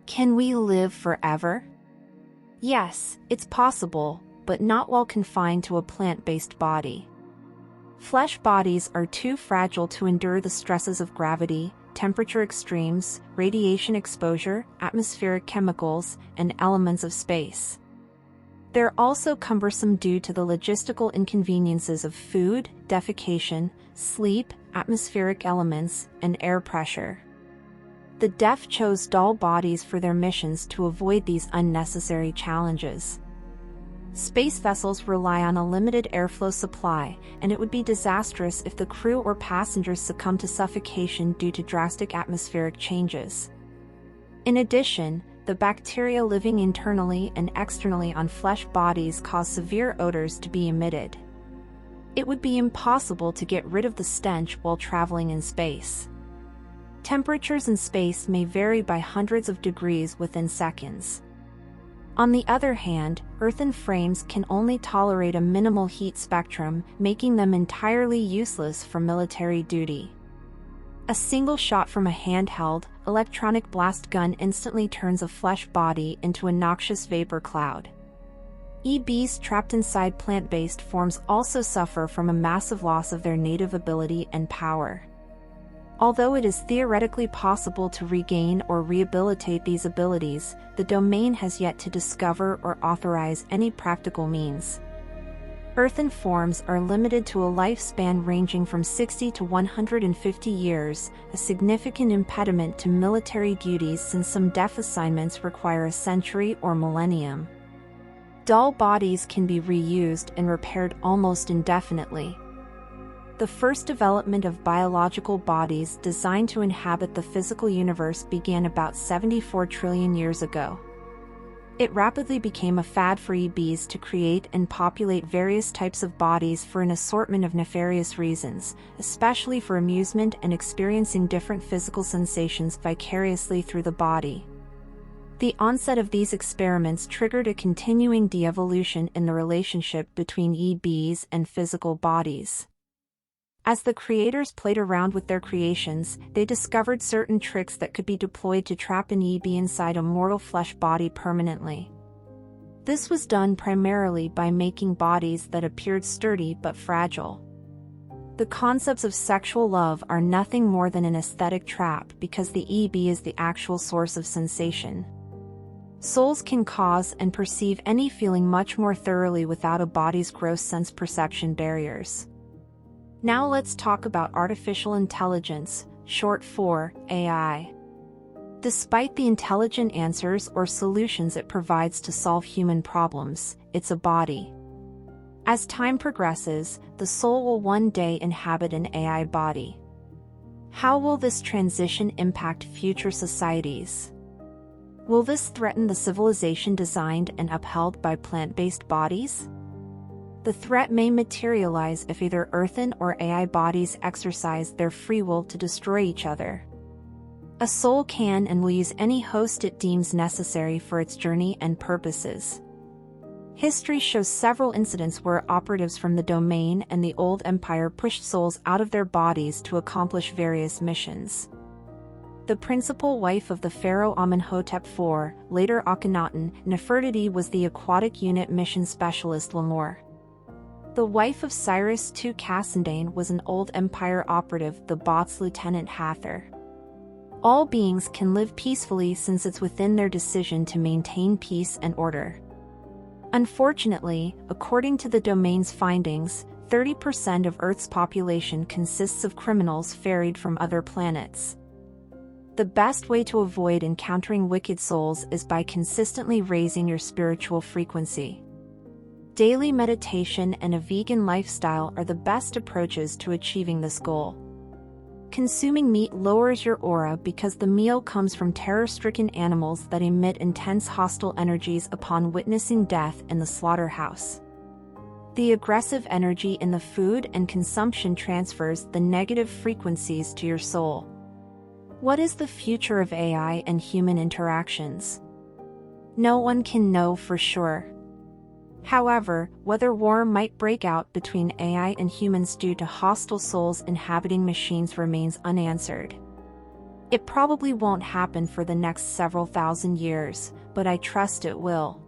Can we live forever? Yes, it's possible, but not while confined to a plant-based body. Flesh bodies are too fragile to endure the stresses of gravity, temperature extremes, radiation exposure, atmospheric chemicals, and elements of space. They're also cumbersome due to the logistical inconveniences of food, defecation, sleep, atmospheric elements, and air pressure. The DEF chose dull bodies for their missions to avoid these unnecessary challenges. Space vessels rely on a limited airflow supply, and it would be disastrous if the crew or passengers succumb to suffocation due to drastic atmospheric changes. In addition, the bacteria living internally and externally on flesh bodies cause severe odors to be emitted. It would be impossible to get rid of the stench while traveling in space. Temperatures in space may vary by hundreds of degrees within seconds. On the other hand, earthen frames can only tolerate a minimal heat spectrum, making them entirely useless for military duty. A single shot from a handheld, electronic blast gun instantly turns a flesh body into a noxious vapor cloud. EBs trapped inside plant-based forms also suffer from a massive loss of their native ability and power. Although it is theoretically possible to regain or rehabilitate these abilities, the domain has yet to discover or authorize any practical means. Earthen forms are limited to a lifespan ranging from 60 to 150 years, a significant impediment to military duties since some DEF assignments require a century or millennium. Dull bodies can be reused and repaired almost indefinitely. The first development of biological bodies designed to inhabit the physical universe began about 74 trillion years ago. It rapidly became a fad for EBs to create and populate various types of bodies for an assortment of nefarious reasons, especially for amusement and experiencing different physical sensations vicariously through the body. The onset of these experiments triggered a continuing de-evolution in the relationship between EBs and physical bodies. As the creators played around with their creations, they discovered certain tricks that could be deployed to trap an EB inside a mortal flesh body permanently. This was done primarily by making bodies that appeared sturdy but fragile. The concepts of sexual love are nothing more than an aesthetic trap because the EB is the actual source of sensation. Souls can cause and perceive any feeling much more thoroughly without a body's gross sense perception barriers. Now let's talk about artificial intelligence, short for AI. Despite the intelligent answers or solutions it provides to solve human problems, it's a body. As time progresses, the soul will one day inhabit an AI body. How will this transition impact future societies? Will this threaten the civilization designed and upheld by plant-based bodies? The threat may materialize if either earthen or AI bodies exercise their free will to destroy each other. A soul can and will use any host it deems necessary for its journey and purposes. History shows several incidents where operatives from the domain and the old empire pushed souls out of their bodies to accomplish various missions. The principal wife of the pharaoh Amenhotep IV, later Akhenaten, Nefertiti, was the aquatic unit mission specialist Lemur. The wife of Cyrus II Cassandane was an old empire operative, the Bot's Lieutenant Hathor. All beings can live peacefully since it's within their decision to maintain peace and order. Unfortunately, according to the domain's findings, 30% of Earth's population consists of criminals ferried from other planets. The best way to avoid encountering wicked souls is by consistently raising your spiritual frequency. Daily meditation and a vegan lifestyle are the best approaches to achieving this goal. Consuming meat lowers your aura because the meal comes from terror-stricken animals that emit intense hostile energies upon witnessing death in the slaughterhouse. The aggressive energy in the food and consumption transfers the negative frequencies to your soul. What is the future of AI and human interactions? No one can know for sure. However, whether war might break out between AI and humans due to hostile souls inhabiting machines remains unanswered. It probably won't happen for the next several thousand years, but I trust it will.